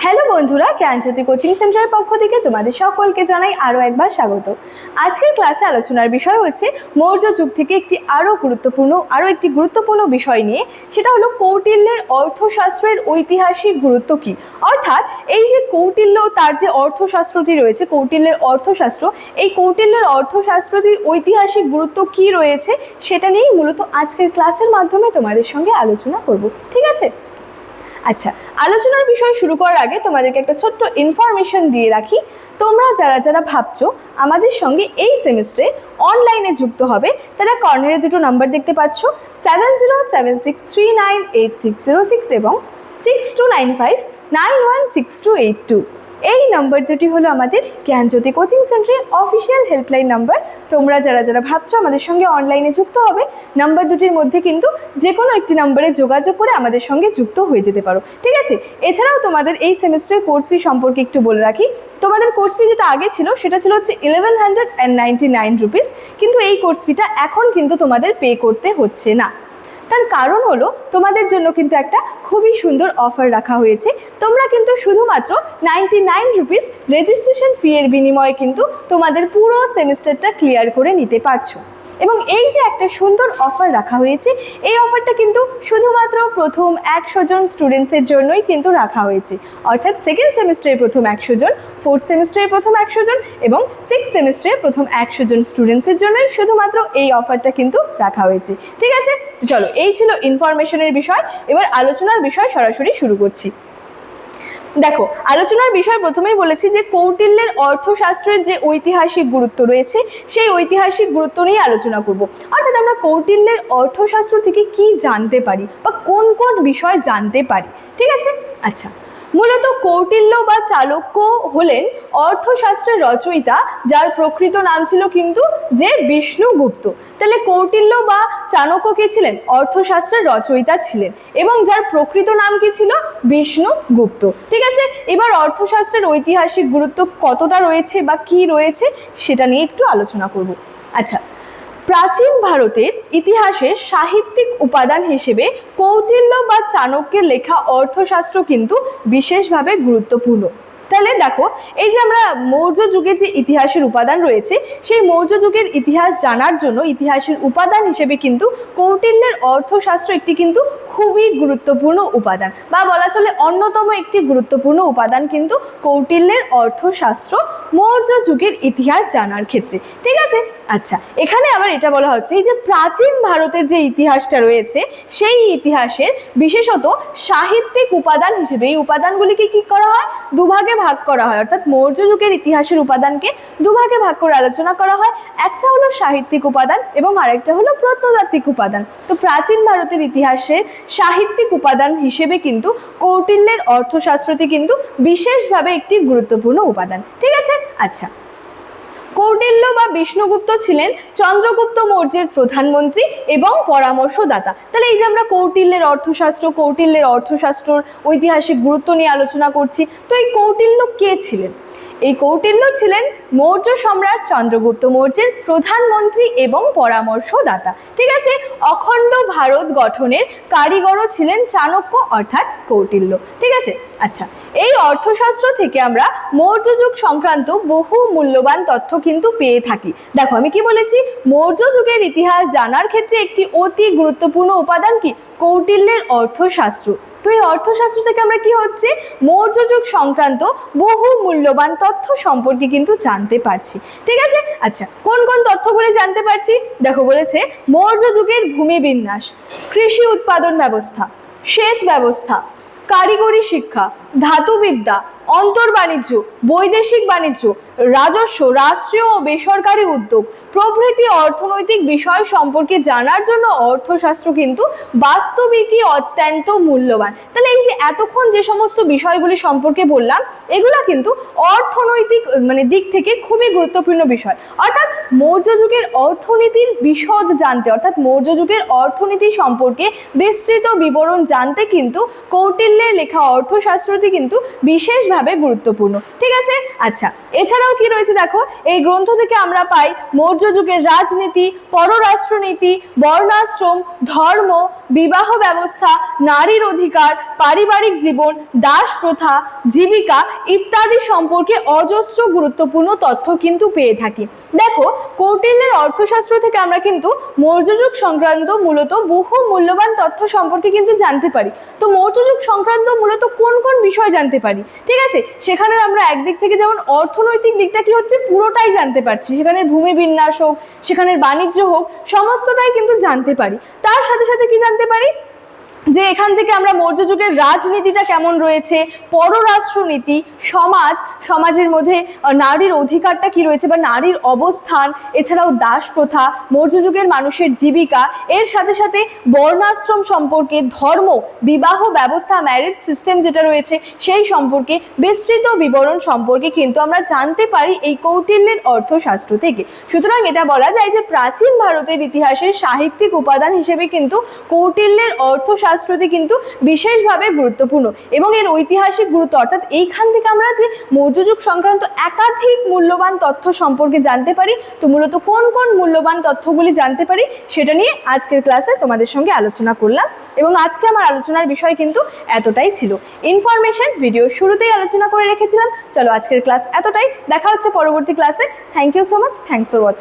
Hello বন্ধুরা, জ্ঞানজ্যোতি coaching সেন্টারের পক্ষ থেকে তোমাদের সকলকে জানাই আরও একবার স্বাগত। আজকের ক্লাসে আলোচনার বিষয় হচ্ছে মৌর্য যুগ থেকে একটি গুরুত্বপূর্ণ বিষয় নিয়ে, সেটা হলো কৌটিল্যের অর্থশাস্ত্রের ঐতিহাসিক গুরুত্ব কী। অর্থাৎ এই যে কৌটিল্য, তার যে অর্থশাস্ত্রটি রয়েছে কৌটিল্যের অর্থশাস্ত্র, এই কৌটিল্যের অর্থশাস্ত্রটির ঐতিহাসিক গুরুত্ব কী রয়েছে সেটা নিয়েই মূলত আজকের ক্লাসের মাধ্যমে তোমাদের সঙ্গে আলোচনা করব। ঠিক আছে? আচ্ছা, আলোচনার বিষয় শুরু করার আগে তোমাদেরকে একটা ছোট্ট ইনফরমেশন দিয়ে রাখি। তোমরা যারা ভাবছো আমাদের সঙ্গে এই সেমিস্টারে অনলাইনে যুক্ত হবে, তারা কর্নারে দুটো নাম্বার দেখতে পাচ্ছ, 7076398606 এবং 6295916282। এই নাম্বার দুটি হলো আমাদের জ্ঞানজ্যোতি কোচিং সেন্টারের অফিসিয়াল হেল্পলাইন নাম্বার। তোমরা যারা ভাবছো আমাদের সঙ্গে অনলাইনে যুক্ত হবে, নাম্বার দুটির মধ্যে কিন্তু যে কোনো একটি নাম্বারে যোগাযোগ করে আমাদের সঙ্গে যুক্ত হয়ে যেতে পারো। ঠিক আছে? এছাড়াও তোমাদের এই সেমিস্টারের কোর্স ফি সম্পর্কে একটু বলে রাখি। তোমাদের কোর্স ফি যেটা আগে ছিল সেটা ছিল হচ্ছে 1199 রুপিস, কিন্তু এই কোর্স ফিটা এখন কিন্তু তোমাদের পে করতে হচ্ছে না। তার কারণ হলো তোমাদের জন্য কিন্তু একটা খুবই সুন্দর অফার রাখা হয়েছে। তোমরা কিন্তু শুধুমাত্র 99 রুপিস রেজিস্ট্রেশন ফি এর বিনিময়ে কিন্তু তোমাদের পুরো সেমিস্টারটা ক্লিয়ার করে নিতে পারছো। এবং এই যে একটা সুন্দর অফার রাখা হয়েছে, এই অফারটা কিন্তু শুধুমাত্র প্রথম 100 জন স্টুডেন্টসের জন্যই কিন্তু রাখা হয়েছে। অর্থাৎ সেকেন্ড সেমিস্টারের প্রথম 100 জন, ফোর্থ সেমিস্টারের প্রথম 100 জন এবং সিক্স সেমিস্টারের প্রথম 100 জন স্টুডেন্টসের জন্যই শুধুমাত্র এই অফারটা কিন্তু রাখা হয়েছে। ঠিক আছে? চলো, এই ছিল ইনফরমেশনের বিষয়। এবার আলোচনার বিষয় সরাসরি শুরু করছি। দেখো, আলোচনার বিষয় প্রথমেই বলেছি যে কৌটিল্যের অর্থশাস্ত্রের যে ঐতিহাসিক গুরুত্ব রয়েছে সেই ঐতিহাসিক গুরুত্ব নিয়ে আলোচনা করব। অর্থাৎ আমরা কৌটিল্যের অর্থশাস্ত্র থেকে কি জানতে পারি বা কোন কোন বিষয় জানতে পারি। ঠিক আছে? আচ্ছা, মূলত কৌটিল্য বা চাণক্য হলেন অর্থশাস্ত্রের রচয়িতা, যার প্রকৃত নাম ছিল কিন্তু যে বিষ্ণুগুপ্ত। তাহলে কৌটিল্য বা চাণক্য কে ছিলেন? অর্থশাস্ত্রের রচয়িতা ছিলেন এবং যার প্রকৃত নাম কি ছিল? বিষ্ণুগুপ্ত। ঠিক আছে? এবার অর্থশাস্ত্রের ঐতিহাসিক গুরুত্ব কতটা রয়েছে বা কি রয়েছে সেটা নিয়ে একটু আলোচনা করব। আচ্ছা, প্রাচীন ভারতের ইতিহাসের সাহিত্যিক উপাদান হিসেবে কৌটিল্য বা চাণক্যের লেখা অর্থশাস্ত্র কিন্তু বিশেষভাবে গুরুত্বপূর্ণ। তাহলে দেখো, এই যে আমরা মৌর্য যুগের যে ইতিহাসের উপাদান রয়েছে, সেই মৌর্য যুগের ইতিহাস জানার জন্য ইতিহাসের উপাদান হিসেবে কিন্তু কৌটিল্যের অর্থশাস্ত্র একটি কিন্তু খুবই গুরুত্বপূর্ণ উপাদান, বা বলা চলে অন্যতম একটি গুরুত্বপূর্ণ উপাদান কিন্তু কৌটিল্যের অর্থশাস্ত্র মৌর্য যুগের ইতিহাস জানার ক্ষেত্রে। ঠিক আছে? আচ্ছা, এখানে আবার এটা বলা হচ্ছে এই যে প্রাচীন ভারতের যে ইতিহাসটা রয়েছে সেই ইতিহাসের বিশেষত সাহিত্যিক উপাদান হিসেবে এই উপাদানগুলিকে কি করা হয়? দুভাগে ভাগ করা হয়। অর্থাৎ মৌর্য যুগের ইতিহাসের উপাদানকে দুভাগে ভাগ করে আলোচনা করা হয়। একটা হলো সাহিত্যিক উপাদান এবং আরেকটা হলো প্রত্নতাত্ত্বিক উপাদান। তো প্রাচীন ভারতের ইতিহাসের সাহিত্যিক উপাদান হিসেবে কিন্তু কৌটিল্যের অর্থশাস্ত্রটি কিন্তু বিশেষভাবে একটি গুরুত্বপূর্ণ উপাদান। ঠিক আছে? আচ্ছা, কৌটিল্য বা বিষ্ণুগুপ্ত ছিলেন চন্দ্রগুপ্ত মৌর্যের প্রধানমন্ত্রী এবং পরামর্শদাতা। তাহলে এই যে আমরা কৌটিল্যের অর্থশাস্ত্রর ঐতিহাসিক গুরুত্ব নিয়ে আলোচনা করছি, তো এই কৌটিল্য কে ছিলেন? এই কৌটিল্য ছিলেন মৌর্য সম্রাট চন্দ্রগুপ্ত মৌর্যের প্রধানমন্ত্রী এবং পরামর্শদাতা। ঠিক আছে? অখণ্ড ভারত গঠনের কারিগরও ছিলেন চাণক্য অর্থাৎ কৌটিল্য। ঠিক আছে? আচ্ছা, এই অর্থশাস্ত্র থেকে আমরা মৌর্য যুগ সংক্রান্ত বহু মূল্যবান তথ্য কিন্তু পেয়ে থাকি। দেখো, আমি কি বলেছি? মৌর্য যুগের ইতিহাস জানার ক্ষেত্রে একটি অতি গুরুত্বপূর্ণ উপাদান কি? কৌটিল্যের অর্থশাস্ত্র। তো এই অর্থশাস্ত্র থেকে আমরা কি হচ্ছে? মৌর্য যুগ সংক্রান্ত বহু মূল্যবান তথ্য সম্পর্কে কিন্তু জানতে পারছি। ঠিক আছে? আচ্ছা, কোন কোন তথ্যগুলি জানতে পারছি? দেখো, বলেছে মৌর্য যুগের ভূমি বিন্যাস, কৃষি উৎপাদন ব্যবস্থা, সেচ ব্যবস্থা, কারিগরি শিক্ষা, ধাতুবিদ্যা, অন্তর্বাণিজ্য, বৈদেশিক বাণিজ্য, রাজস্ব, রাষ্ট্রীয় ও বেসরকারি উদ্যোগ প্রভৃতি অর্থনৈতিক বিষয় সম্পর্কে জানার জন্য অর্থশাস্ত্র কিন্তু বাস্তবিকই অত্যন্ত মূল্যবান। তাহলে এই যে এতক্ষণ যে সমস্ত বিষয়গুলি সম্পর্কে বললাম, এগুলা কিন্তু অর্থনৈতিক দিক থেকে খুবই গুরুত্বপূর্ণ বিষয়। অর্থাৎ মৌর্য যুগের অর্থনীতির বিশদ জানতে, অর্থাৎ মৌর্য যুগের অর্থনীতি সম্পর্কে বিস্তৃত বিবরণ জানতে কিন্তু কৌটিল্যের লেখা অর্থশাস্ত্রটি কিন্তু বিশেষভাবে বিশেষভাবে গুরুত্বপূর্ণ। ঠিক আছে, আচ্ছা এছাড়াও কি রয়েছে দেখো, এই গ্রন্থ থেকে আমরা পাই মৌর্য যুগের রাজনীতি, পররাষ্ট্রনীতি, বর্ণাশ্রম, ধর্ম, বিবাহ ব্যবস্থা, নারীর অধিকার, পারিবারিক জীবন, দাস প্রথা, জীবিকা ইত্যাদি সম্পর্কে অজস্র গুরুত্বপূর্ণ তথ্য কিন্তু পেয়ে থাকি। দেখো, কৌটিল্যের অর্থশাস্ত্র থেকে আমরা কিন্তু মৌর্য যুগ সংক্রান্ত মূলত বহু মূল্যবান তথ্য সম্পর্কে কিন্তু জানতে পারি। তো মৌর্য যুগ সংক্রান্ত মূলত কোন কোন বিষয় জানতে পারি, ঠিক আছে, সেখানে আমরা একদিক থেকে যেমন অর্থনৈতিক দিকটা কি হচ্ছে পুরোটাই জানতে পারছি, সেখানের ভূমি বিন্যাস হোক, সেখানের বাণিজ্য হোক, সমস্তটাই কিন্তু জানতে পারি। তার সাথে সাথে কি জানতে পারি, যে এখান থেকে আমরা মৌর্য যুগের রাজনীতিটা কেমন রয়েছে, পররাষ্ট্রনীতি, সমাজের মধ্যে নারীর অধিকারটা কি রয়েছে বা নারীর অবস্থান, এছাড়াও দাস প্রথা, মৌর্য যুগের মানুষের জীবিকা, এর সাথে সাথে বর্ণাশ্রম সম্পর্কে, ধর্ম, বিবাহ ব্যবস্থা, ম্যারেজ সিস্টেম যেটা রয়েছে সেই সম্পর্কে বিস্তৃত বিবরণ সম্পর্কে কিন্তু আমরা জানতে পারি এই কৌটিল্যের অর্থশাস্ত্র থেকে। সুতরাং এটা বলা যায় যে প্রাচীন ভারতের ইতিহাসের সাহিত্যিক উপাদান হিসেবে কিন্তু কৌটিল্যের অর্থশাস্ত্রটি কিন্তু বিশেষভাবে গুরুত্বপূর্ণ এবং এর ঐতিহাসিক গুরুত্ব, অর্থাৎ এইখান থেকে আমরা যে মৌর্য যুগ সংক্রান্ত একাধিক মূল্যবান তথ্য সম্পর্কে জানতে পারি। তো মূলত কোন কোন মূল্যবান তথ্যগুলি জানতে পারি সেটা নিয়ে আজকের ক্লাসে তোমাদের সঙ্গে আলোচনা করলাম এবং আজকে আমার আলোচনার বিষয় কিন্তু এতটাই ছিল। ইনফরমেশন ভিডিও শুরুতেই আলোচনা করে রেখেছিলাম। চলো আজকের ক্লাস এতটাই, দেখা হচ্ছে পরবর্তী ক্লাসে। Thank you so much, thanks for watching.